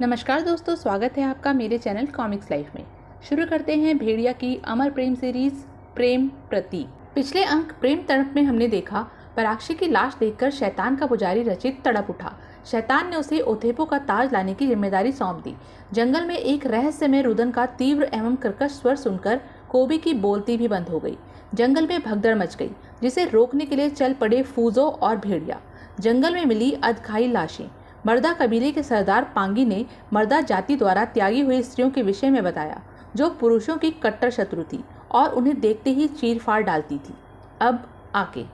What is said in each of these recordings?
नमस्कार दोस्तों, स्वागत है आपका मेरे चैनल कॉमिक्स लाइफ में। शुरू करते हैं भेड़िया की अमर प्रेम सीरीज प्रेम प्रतीक। पिछले अंक प्रेम तड़प में हमने देखा पराक्षी की लाश देखकर शैतान का पुजारी रचित तड़प उठा। शैतान ने उसे ओथेपो का ताज लाने की जिम्मेदारी सौंप दी। जंगल में एक रहस्यमय रुदन का तीव्र एवं कर्कश स्वर सुनकर कोबी की बोलती भी बंद हो गई। जंगल में भगदड़ मच गई, जिसे रोकने के लिए चल पड़े फूजो और भेड़िया। जंगल में मिली अधखाई लाशें। मर्दा कबीले के सरदार पांगी ने मर्दा जाति द्वारा त्यागी हुई स्त्रियों के विषय में बताया, जो पुरुषों की कट्टर शत्रु थी और उन्हें देखते ही चीर फाड़ डालती थी। अब आके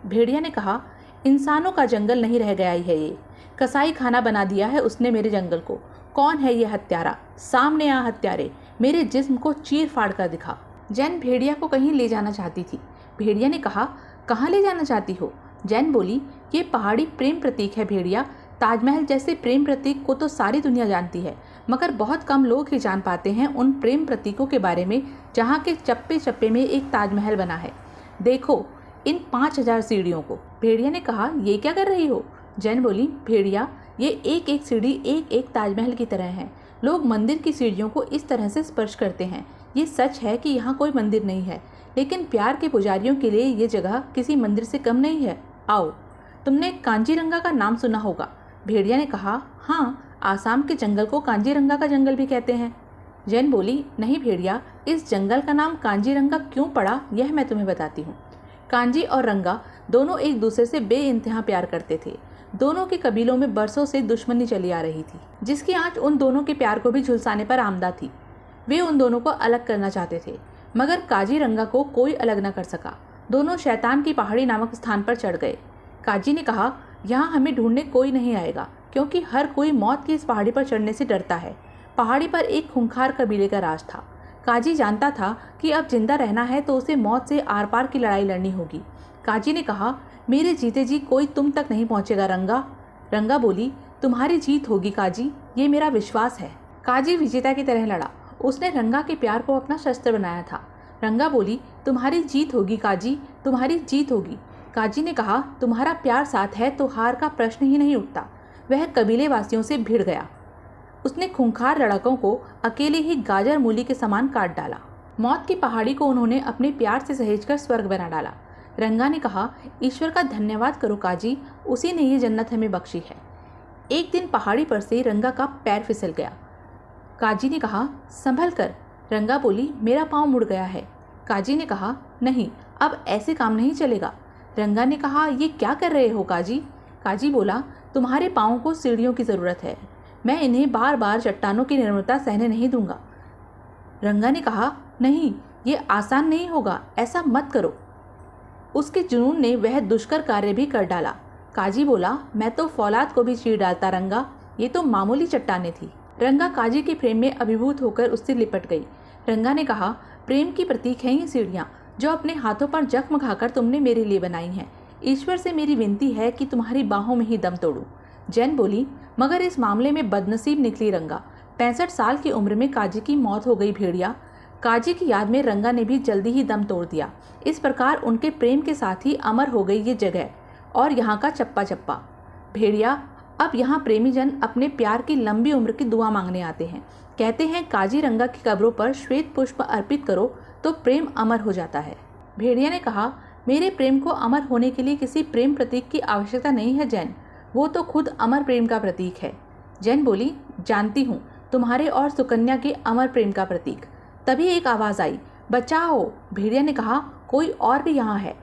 भेड़िया ने कहा, इंसानों का जंगल नहीं रह गया है, ये कसाई खाना बना दिया है उसने मेरे जंगल को। कौन है ये हत्यारा? सामने आ हत्यारे, मेरे जिस्म को चीर फाड़ कर दिखा। जैन भेड़िया को कहीं ले जाना चाहती थी। भेड़िया ने कहा, कहाँ ले जाना चाहती हो? जैन बोली, ये पहाड़ी प्रेम प्रतीक है भेड़िया। ताजमहल जैसे प्रेम प्रतीक को तो सारी दुनिया जानती है, मगर बहुत कम लोग ही जान पाते हैं उन प्रेम प्रतीकों के बारे में जहाँ के चप्पे चप्पे में एक ताजमहल बना है। देखो इन 5000 सीढ़ियों को। भेड़िया ने कहा, ये क्या कर रही हो? जैन बोली, भेड़िया, ये एक एक सीढ़ी एक एक ताजमहल की तरह है। लोग मंदिर की सीढ़ियों को इस तरह से स्पर्श करते हैं। ये सच है कि यहाँ कोई मंदिर नहीं है, लेकिन प्यार के पुजारियों के लिए ये जगह किसी मंदिर से कम नहीं है। आओ। तुमने कांजीरंगा का नाम सुना होगा? भेड़िया ने कहा, हाँ, आसाम के जंगल को कांजीरंगा का जंगल भी कहते हैं। जैन बोली, नहीं भेड़िया, इस जंगल का नाम कांजीरंगा क्यों पड़ा यह मैं तुम्हें बताती हूँ। कांजी और रंगा दोनों एक दूसरे से बेइंतहा प्यार करते थे। दोनों के कबीलों में बरसों से दुश्मनी चली आ रही थी, जिसकी आंच उन दोनों के प्यार को भी झुलसाने पर आमदा थी। वे उन दोनों को अलग करना चाहते थे, मगर काजीरंगा को कोई अलग न कर सका। दोनों शैतान की पहाड़ी नामक स्थान पर चढ़ गए। काजी ने कहा, यहाँ हमें ढूंढने कोई नहीं आएगा, क्योंकि हर कोई मौत की इस पहाड़ी पर चढ़ने से डरता है। पहाड़ी पर एक खूंखार कबीले का राज था। काजी जानता था कि अब जिंदा रहना है तो उसे मौत से आर पार की लड़ाई लड़नी होगी। काजी ने कहा, मेरे जीते जी कोई तुम तक नहीं पहुंचेगा रंगा। रंगा बोली, तुम्हारी जीत होगी काजी, ये मेरा विश्वास है। काजी विजेता की तरह लड़ा। उसने रंगा के प्यार को अपना शस्त्र बनाया था। रंगा बोली, तुम्हारी जीत होगी काजी, तुम्हारी जीत होगी। काजी ने कहा, तुम्हारा प्यार साथ है तो हार का प्रश्न ही नहीं उठता। वह कबीले वासियों से भिड़ गया। उसने खूंखार लड़कों को अकेले ही गाजर मूली के समान काट डाला। मौत की पहाड़ी को उन्होंने अपने प्यार से सहेजकर स्वर्ग बना डाला। रंगा ने कहा, ईश्वर का धन्यवाद करो काजी, उसी ने ये जन्नत हमें बख्शी है। एक दिन पहाड़ी पर से रंगा का पैर फिसल गया। काजी ने कहा, संभल कर। रंगा बोली, मेरा पाँव मुड़ गया है। काजी ने कहा, नहीं, अब ऐसे काम नहीं चलेगा। रंगा ने कहा, ये क्या कर रहे हो काजी? काजी बोला, तुम्हारे पाँव को सीढ़ियों की ज़रूरत है, मैं इन्हें बार बार चट्टानों की निर्मलता सहने नहीं दूंगा। रंगा ने कहा, नहीं, ये आसान नहीं होगा, ऐसा मत करो। उसके जुनून ने वह दुष्कर कार्य भी कर डाला। काजी बोला, मैं तो फौलाद को भी चीर डालता रंगा, ये तो मामूली चट्टाने थी। रंगा काजी के प्रेम में अभिभूत होकर उससे लिपट गई। रंगा ने कहा, प्रेम की प्रतीक हैं ये सीढ़ियाँ, जो अपने हाथों पर जख्म खाकर तुमने मेरे लिए बनाई हैं। ईश्वर से मेरी विनती है कि तुम्हारी बाहों में ही दम तोड़ूं। जैन बोली, मगर इस मामले में बदनसीब निकली रंगा। 65 साल की उम्र में काजी की मौत हो गई भेड़िया। काजी की याद में रंगा ने भी जल्दी ही दम तोड़ दिया। इस प्रकार उनके प्रेम के साथ ही अमर हो गई ये जगह और यहाँ का चप्पा चप्पा। भेड़िया, अब यहाँ प्रेमी जन अपने प्यार की लंबी उम्र की दुआ मांगने आते हैं। कहते हैं, काजी रंगा की कब्रों पर श्वेत पुष्प अर्पित करो तो प्रेम अमर हो जाता है। भेड़िया ने कहा, मेरे प्रेम को अमर होने के लिए किसी प्रेम प्रतीक की आवश्यकता नहीं है जैन, वो तो खुद अमर प्रेम का प्रतीक है। जैन बोली, जानती हूँ, तुम्हारे और सुकन्या के अमर प्रेम का प्रतीक। तभी एक आवाज़ आई, बचाओ। भेड़िया ने कहा, कोई और भी यहाँ है।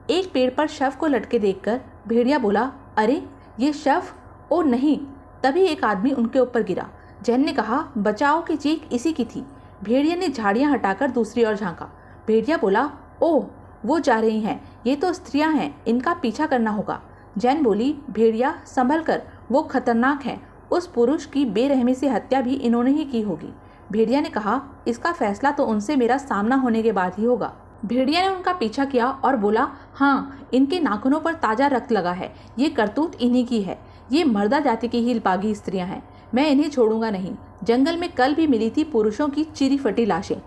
एक पेड़ पर शव को लटके देखकर भेड़िया बोला, अरे ये शव? ओ नहीं। तभी एक आदमी उनके ऊपर गिरा। जैन ने कहा, बचाओ की चीख इसी की थी। भेड़िया ने झाड़ियाँ हटाकर दूसरी ओर झाँका। भेड़िया बोला, ओह, वो जा रही हैं, ये तो स्त्रियां हैं, इनका पीछा करना होगा। जैन बोली, भेड़िया संभल कर, वो खतरनाक है, उस पुरुष की बेरहमी से हत्या भी इन्होंने ही की होगी। भेड़िया ने कहा, इसका फैसला तो उनसे मेरा सामना होने के बाद ही होगा। भेड़िया ने उनका पीछा किया और बोला, हाँ, इनके नाखूनों पर ताजा रक्त लगा है, ये करतूत इन्हीं की है। ये मर्दा जाति की ही बागी स्त्रियां हैं, मैं इन्हें छोड़ूंगा नहीं। जंगल में कल भी मिली थी पुरुषों की चिरी फटी लाशें।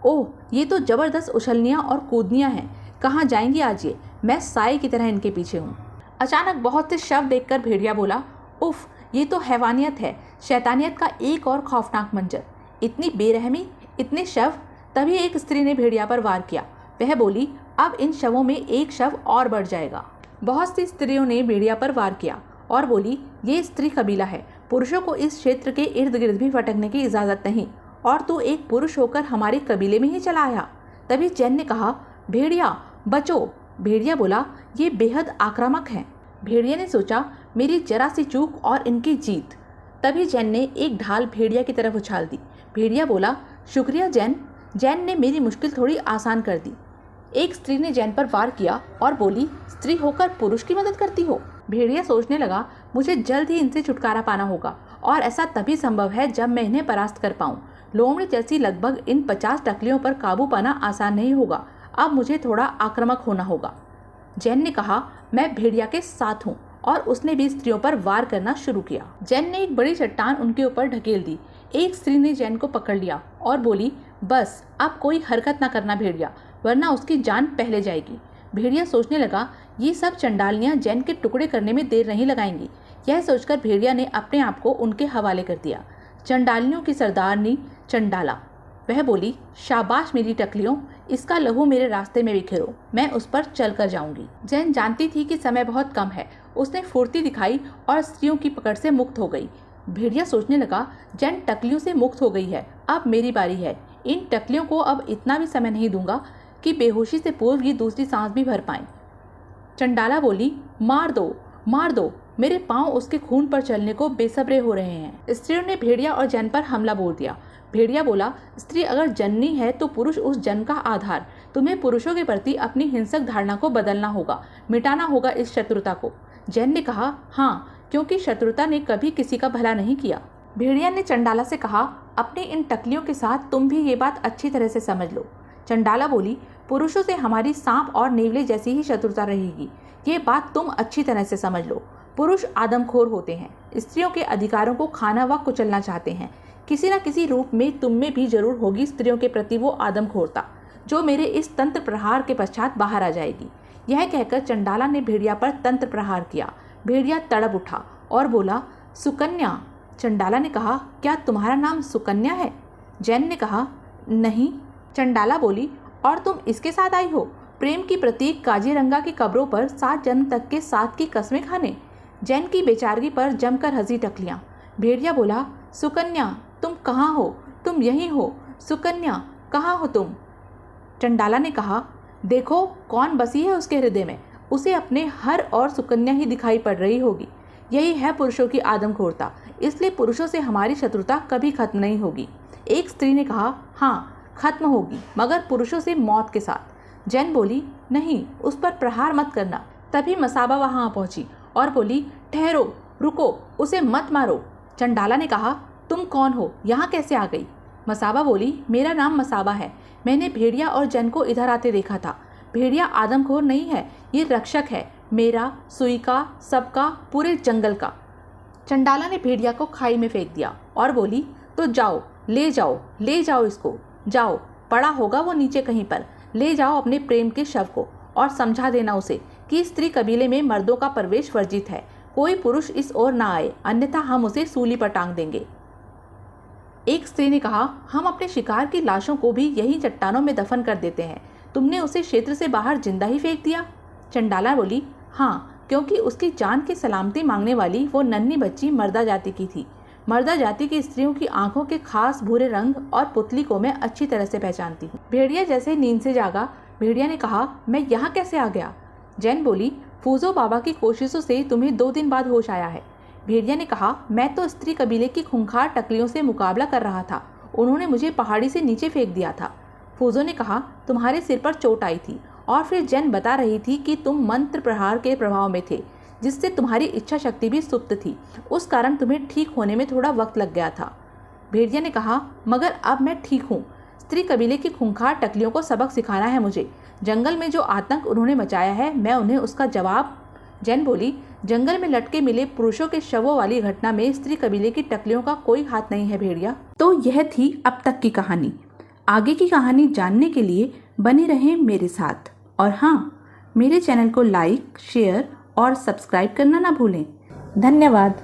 ओह, ये तो जबरदस्त उछलनियाँ और कूदनियाँ हैं। कहाँ जाएंगी आज ये? मैं साए की तरह इनके पीछे हूँ। अचानक बहुत से शव देखकर भेड़िया बोला, उफ, ये तो हैवानियत है, शैतानियत का एक और खौफनाक मंजर। इतनी बेरहमी, इतने शव। तभी एक स्त्री ने भेड़िया पर वार किया। वह बोली, अब इन शवों में एक शव और बढ़ जाएगा। बहुत सी स्त्रियों ने भेड़िया पर वार किया और बोली, ये स्त्री कबीला है, पुरुषों को इस क्षेत्र के इर्द गिर्द भी भटकने की इजाजत नहीं, और तू एक पुरुष होकर हमारे कबीले में ही चला आया। तभी जैन ने कहा, भेड़िया बचो। भेड़िया बोला, ये बेहद आक्रामक हैं। भेड़िया ने सोचा, मेरी जरा सी चूक और इनकी जीत। तभी जैन ने एक ढाल भेड़िया की तरफ उछाल दी। भेड़िया बोला, शुक्रिया जैन, जैन ने मेरी मुश्किल थोड़ी आसान कर दी। एक स्त्री ने जैन पर वार किया और बोली, स्त्री होकर पुरुष की मदद करती हो। भेड़िया सोचने लगा, मुझे जल्द ही इनसे छुटकारा पाना होगा, और ऐसा तभी संभव है जब मैं इन्हें परास्त कर पाऊं। लोमड़ी जैसी लगभग इन 50 टकलियों पर काबू पाना आसान नहीं होगा। अब मुझे थोड़ा आक्रामक होना होगा। जैन ने कहा, मैं भेड़िया के साथ हूँ, और उसने भी स्त्रियों पर वार करना शुरू किया। जैन ने एक बड़ी चट्टान उनके ऊपर ढकेल दी। एक स्त्री ने जैन को पकड़ लिया और बोली, बस अब कोई हरकत न करना भेड़िया, वरना उसकी जान पहले जाएगी। भेड़िया सोचने लगा, ये सब चंडालियाँ जैन के टुकड़े करने में देर नहीं लगाएंगी। यह सोचकर भेड़िया ने अपने आप को उनके हवाले कर दिया। चंडालियों की सरदारनी चंडाला। वह बोली, शाबाश मेरी टकलियों, इसका लहू मेरे रास्ते में बिखेरो, मैं उस पर चल कर जाऊंगी। जैन जानती थी कि समय बहुत कम है। उसने फुर्ती दिखाई और स्त्रियों की पकड़ से मुक्त हो गई। भेड़िया सोचने लगा, जैन टकलियों से मुक्त हो गई है, अब मेरी बारी है। इन टकलियों को अब इतना भी समय नहीं दूंगा कि बेहोशी से पूर्व ये दूसरी सांस भी भर पाएं। चंडाला बोली, मार दो, मार दो, मेरे पांव उसके खून पर चलने को बेसब्रे हो रहे हैं। स्त्रियों ने भेड़िया और जन पर हमला बोल दिया। भेड़िया बोला, स्त्री अगर जननी है तो पुरुष उस जन का आधार। तुम्हें पुरुषों के प्रति अपनी हिंसक धारणा को बदलना होगा, मिटाना होगा इस शत्रुता को। जैन ने कहा, हाँ, क्योंकि शत्रुता ने कभी किसी का भला नहीं किया। भेड़िया ने चंडाला से कहा, अपनी इन टकलियों के साथ तुम भी ये बात अच्छी तरह से समझ लो। चंडाला बोली, पुरुषों से हमारी सांप और नेवले जैसी ही शत्रुता रहेगी, ये बात तुम अच्छी तरह से समझ लो। पुरुष आदमखोर होते हैं, स्त्रियों के अधिकारों को खाना व कुचलना चाहते हैं। किसी न किसी रूप में तुम में भी जरूर होगी स्त्रियों के प्रति वो आदमखोरता, जो मेरे इस तंत्र प्रहार के पश्चात बाहर आ जाएगी। यह कहकर चंडाला ने भेड़िया पर तंत्र प्रहार किया। भेड़िया तड़प उठा और बोला, सुकन्या। चंडाला ने कहा, क्या तुम्हारा नाम सुकन्या है? जैन ने कहा, नहीं। चंडाला बोली, और तुम इसके साथ आई हो, प्रेम की प्रतीक काजीरंगा की कब्रों पर 7 जन्म तक के साथ की कस्में खाने। जैन की बेचारगी पर जमकर हंसी टकलियाँ। भेड़िया बोला, सुकन्या तुम कहाँ हो? तुम यहीं हो? सुकन्या कहाँ हो तुम? चंडाला ने कहा, देखो कौन बसी है उसके हृदय में, उसे अपने हर और सुकन्या ही दिखाई पड़ रही होगी। यही है पुरुषों की आदमखोरता, इसलिए पुरुषों से हमारी शत्रुता कभी खत्म नहीं होगी। एक स्त्री ने कहा, हाँ खत्म होगी, मगर पुरुषों से मौत के साथ। जैन बोली, नहीं, उस पर प्रहार मत करना। तभी मसाबा वहां पहुंची और बोली, ठहरो, रुको, उसे मत मारो। चंडाला ने कहा, तुम कौन हो, यहाँ कैसे आ गई? मसाबा बोली, मेरा नाम मसाबा है, मैंने भेड़िया और जैन को इधर आते देखा था। भेड़िया आदमखोर नहीं है, ये रक्षक है, मेरा, सुई का, सबका, पूरे जंगल का। चंडाला ने भेड़िया को खाई में फेंक दिया और बोली, तो जाओ, ले जाओ, ले जाओ इसको, जाओ, पड़ा होगा वो नीचे कहीं पर, ले जाओ अपने प्रेम के शव को, और समझा देना उसे कि स्त्री कबीले में मर्दों का प्रवेश वर्जित है। कोई पुरुष इस ओर ना आए, अन्यथा हम उसे सूली पर टांग देंगे। एक स्त्री ने कहा, हम अपने शिकार की लाशों को भी यही चट्टानों में दफन कर देते हैं, तुमने उसे क्षेत्र से बाहर जिंदा ही फेंक दिया? चंडाला बोली, हाँ, क्योंकि उसकी जान की सलामती मांगने वाली वो नन्ही बच्ची मर्दा जाति की थी। मर्दा जाति की स्त्रियों की आंखों के खास भूरे रंग और पुतली को मैं अच्छी तरह से पहचानती हूँ। भेड़िया जैसे नींद से जागा। भेड़िया ने कहा, मैं यहाँ कैसे आ गया? जैन बोली, फूजो बाबा की कोशिशों से तुम्हें 2 दिन बाद होश आया है। भेड़िया ने कहा, मैं तो स्त्री कबीले की खूंखार टकलियों से मुकाबला कर रहा था, उन्होंने मुझे पहाड़ी से नीचे फेंक दिया था। फूजो ने कहा, तुम्हारे सिर पर चोट आई थी, और फिर जैन बता रही थी कि तुम मंत्र प्रहार के प्रभाव में थे, जिससे तुम्हारी इच्छा शक्ति भी सुप्त थी, उस कारण तुम्हें ठीक होने में थोड़ा वक्त लग गया था। भेड़िया ने कहा, मगर अब मैं ठीक हूँ। स्त्री कबीले की खूंखार टकलियों को सबक सिखाना है मुझे। जंगल में जो आतंक उन्होंने मचाया है, मैं उन्हें उसका जवाब। जैन बोली, जंगल में लटके मिले पुरुषों के शवों वाली घटना में स्त्री कबीले की टकलियों का कोई हाथ नहीं है भेड़िया। तो यह थी अब तक की कहानी। आगे की कहानी जानने के लिए बने रहें मेरे साथ, और हाँ, मेरे चैनल को लाइक, शेयर और सब्सक्राइब करना ना भूलें। धन्यवाद।